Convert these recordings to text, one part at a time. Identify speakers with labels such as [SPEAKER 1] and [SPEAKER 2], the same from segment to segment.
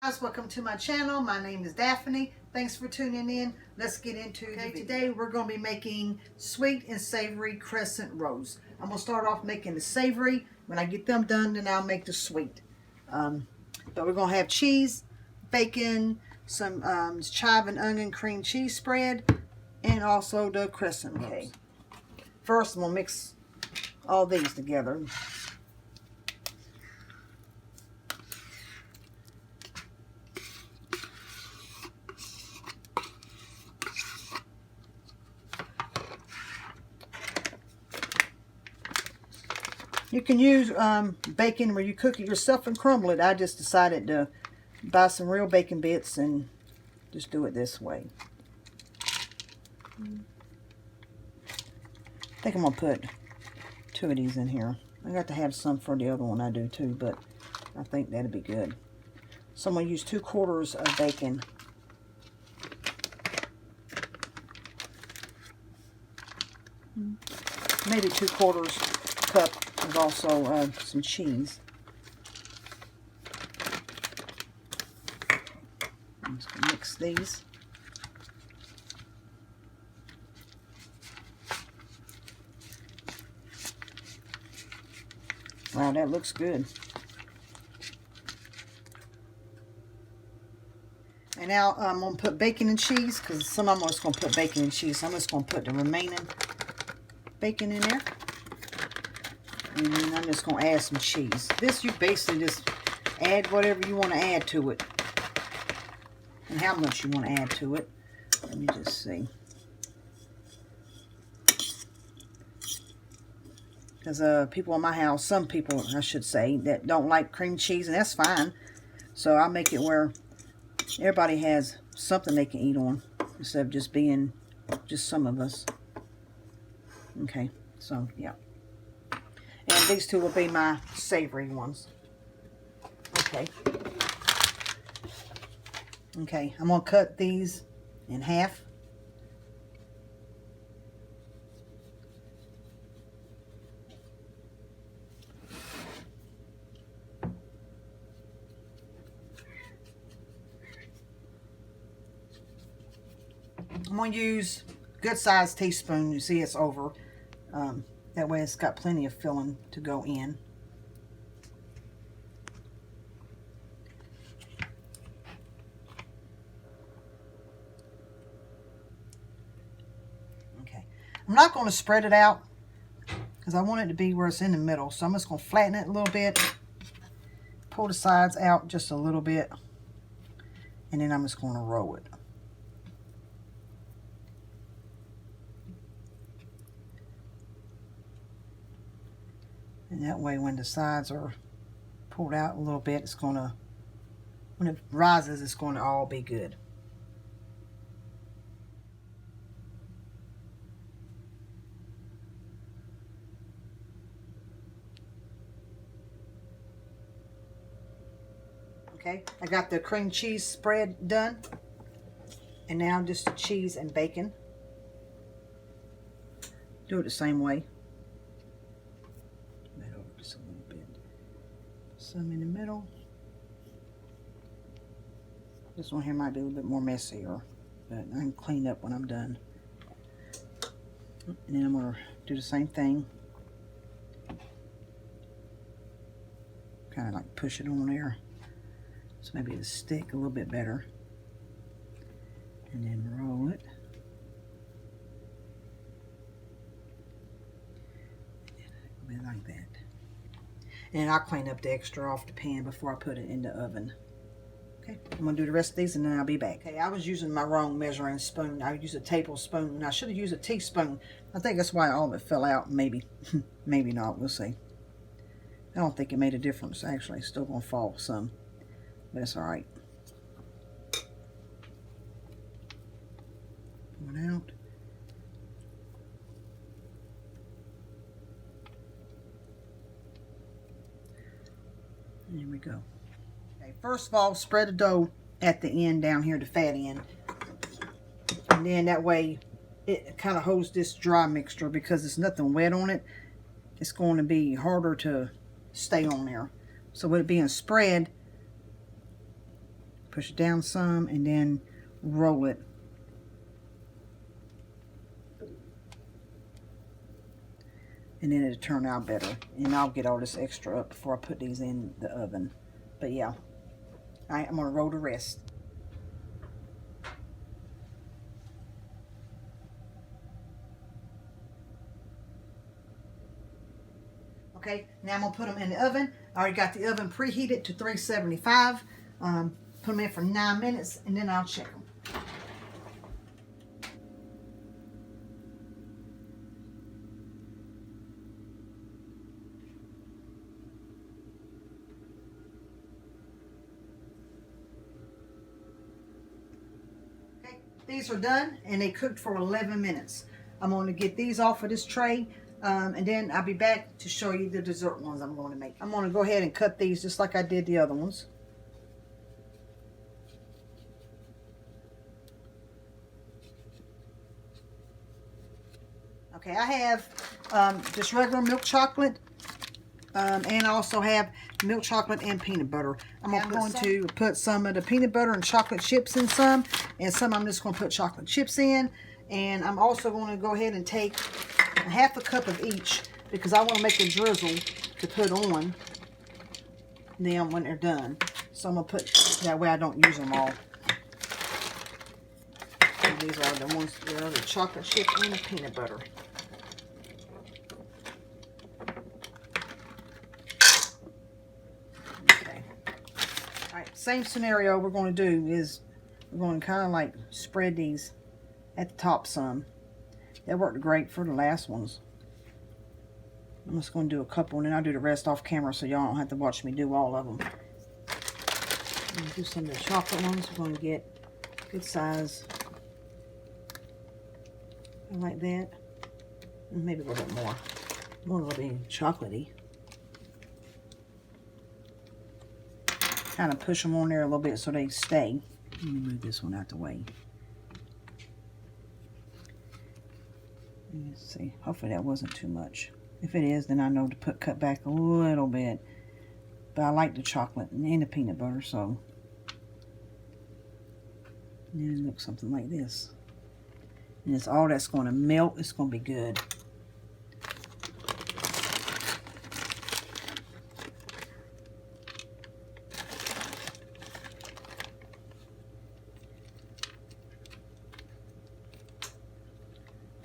[SPEAKER 1] Guys, welcome to my channel. My name is Daphne. Thanks for tuning in. Let's get into it. Today we're going to be making sweet and savory crescent rolls. I'm going to start off making the savory. When I get them done, then I'll make the sweet. But we're going to have cheese, bacon, some chive and onion cream cheese spread, and also the crescent rolls. Okay. First, I'm going to mix all these together. You can use bacon where you cook it yourself and crumble it. I just decided to buy some real bacon bits and just do it this way. I think I'm going to put 2 of these in here. I got to have some for the other one I do too, but I think that'd be good. So I'm going to use 2/4 of bacon. Maybe 2/4 cup of also some cheese. I'm just going to mix these. Wow, that looks good. And now I'm going to put bacon and cheese, because some of them are just going to put bacon and cheese. So I'm just going to put the remaining bacon in there. And then I'm just going to add some cheese. This, you basically just add whatever you want to add to it. And how much you want to add to it. Let me just see. Because people in my house, some people, I should say, that don't like cream cheese, and that's fine. So I make it where everybody has something they can eat on, instead of just being just some of us. Okay, so yeah. And these two will be my savory ones. Okay. Okay, I'm going to cut these in half. I'm going to use good sized teaspoon. You see it's over. That way it's got plenty of filling to go in. Okay. I'm not going to spread it out because I want it to be where it's in the middle. So I'm just going to flatten it a little bit. Pull the sides out just a little bit. And then I'm just going to roll it. And that way when the sides are pulled out a little bit, it's going to, when it rises, it's going to all be good. Okay, I got the cream cheese spread done. And now just the cheese and bacon. Do it the same way. Just a little bit. Some in the middle. This one here might be a little bit more messier, but I can clean up when I'm done. And then I'm going to do the same thing. Kind of like push it on there. So maybe it'll stick a little bit better. And then roll it. And like that. And I'll clean up the extra off the pan before I put it in the oven. Okay, I'm going to do the rest of these and then I'll be back. Okay, I was using my wrong measuring spoon. I used a tablespoon and I should have used a teaspoon. I think that's why all of it fell out. Maybe. Maybe not. We'll see. I don't think it made a difference. Actually, it's still going to fall some. But it's alright. Pull it out. There we go. Okay, first of all, spread the dough at the end down here, the fat end. And then that way it kind of holds this dry mixture because there's nothing wet on it. It's going to be harder to stay on there. So with it being spread, push it down some and then roll it. And then it'll turn out better. And I'll get all this extra up before I put these in the oven. But yeah. Alright, I'm going to roll the rest. Okay, now I'm going to put them in the oven. I already got the oven preheated to 375. Put them in for 9 minutes and then I'll check them. Okay, these are done and they cooked for 11 minutes. I'm going to get these off of this tray. And then I'll be back to show you the dessert ones I'm going to make. I'm going to go ahead and cut these just like I did the other ones. Okay, I have just regular milk chocolate, and I also have milk chocolate and peanut butter. I'm going to put some of the peanut butter and chocolate chips in some, and some I'm just going to put chocolate chips in. And I'm also going to go ahead and take half a cup of each because I want to make a drizzle to put on them when they're done. So I'm going to put, that way I don't use them all. And these are the ones, the chocolate chip and the peanut butter. Okay. Alright, same scenario we're going to do is we're going to kind of like spread these at the top some. That worked great for the last ones. I'm just going to do a couple and then I'll do the rest off camera so y'all don't have to watch me do all of them. I'm going to do some of the chocolate ones. We're going to get good size. Like that. And maybe a little bit more. More a little bit chocolatey. Kind of push them on there a little bit so they stay. Let me move this one out the way. Let's see. Hopefully that wasn't too much. If it is, then I know to cut back a little bit. But I like the chocolate and the peanut butter, so. And then it looks something like this. And it's all that's going to melt. It's going to be good.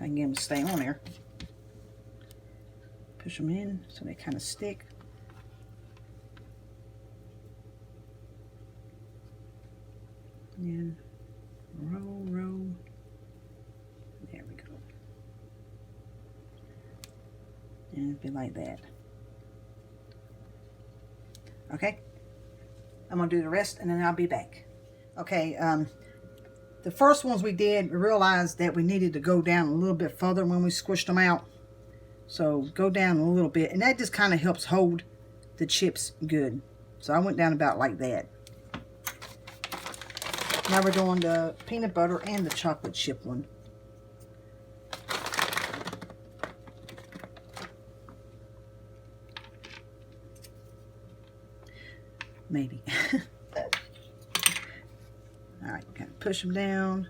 [SPEAKER 1] I can get them to stay on there. Push them in so they kind of stick. And roll. There we go. And it'd be like that. Okay. I'm going to do the rest and then I'll be back. Okay. The first ones we did, we realized that we needed to go down a little bit further when we squished them out. So go down a little bit. And that just kind of helps hold the chips good. So I went down about like that. Now we're doing the peanut butter and the chocolate chip one. Maybe. Alright, kind of push them down.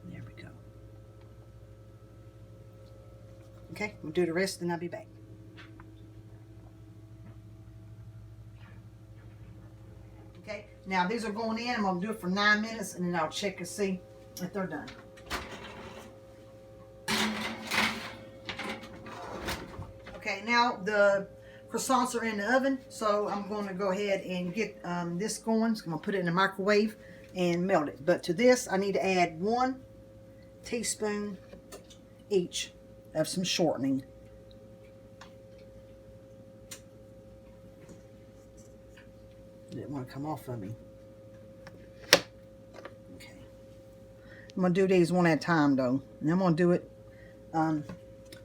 [SPEAKER 1] There we go. Okay, we'll do the rest and I'll be back. Okay, now these are going in. I'm going to do it for 9 minutes and then I'll check and see if they're done. Okay, now the croissants are in the oven, so I'm going to go ahead and get this going. So I'm going to put it in the microwave and melt it. But to this, I need to add 1 teaspoon each of some shortening. Didn't want to come off of me. Okay. I'm going to do these one at a time, though. And I'm going to do it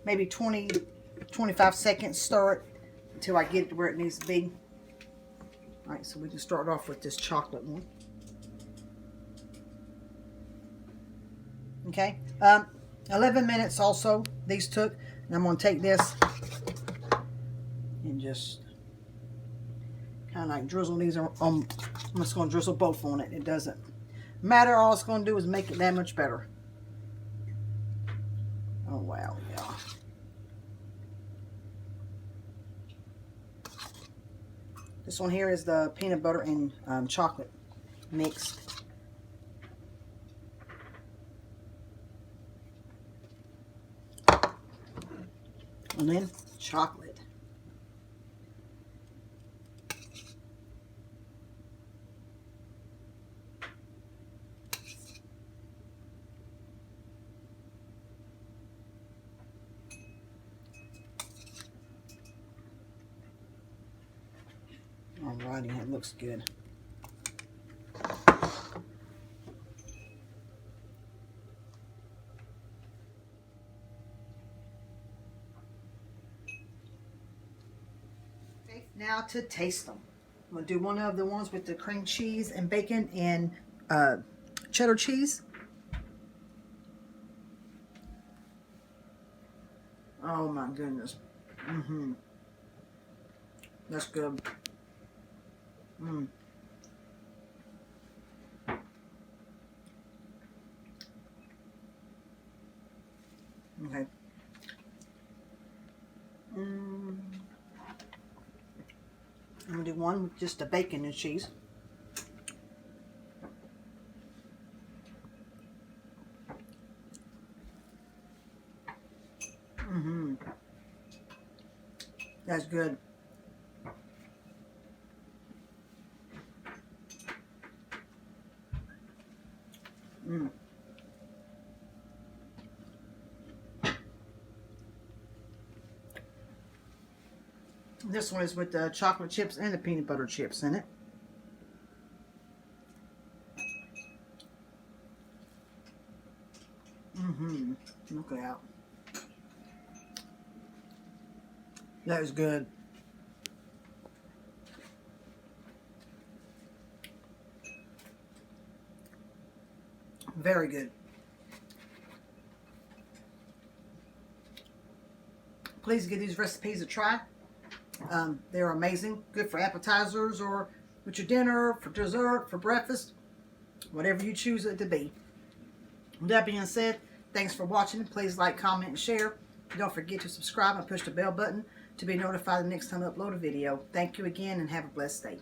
[SPEAKER 1] maybe 25 seconds, stir it until I get it to where it needs to be. Alright, so we can start off with this chocolate one. Okay, 11 minutes also these took. And I'm going to take this and just kind of like drizzle these on. I'm just going to drizzle both on it. It doesn't matter. All it's going to do is make it that much better. Oh, wow. Yeah. This one here is the peanut butter and chocolate mix. And then chocolate. Alrighty, it looks good. Okay, now to taste them. I'm going to do one of the ones with the cream cheese and bacon and cheddar cheese. Oh my goodness. That's good. Okay. I'm going to do one with just the bacon and cheese. That's good. This one is with the chocolate chips and the peanut butter chips in it. Look at that. That is good. Very good. Please give these recipes a try. They're amazing. Good for appetizers or with your dinner, for dessert, for breakfast, whatever you choose it to be. With that being said, thanks for watching. Please like, comment, and share. Don't forget to subscribe and push the bell button to be notified the next time I upload a video. Thank you again and have a blessed day.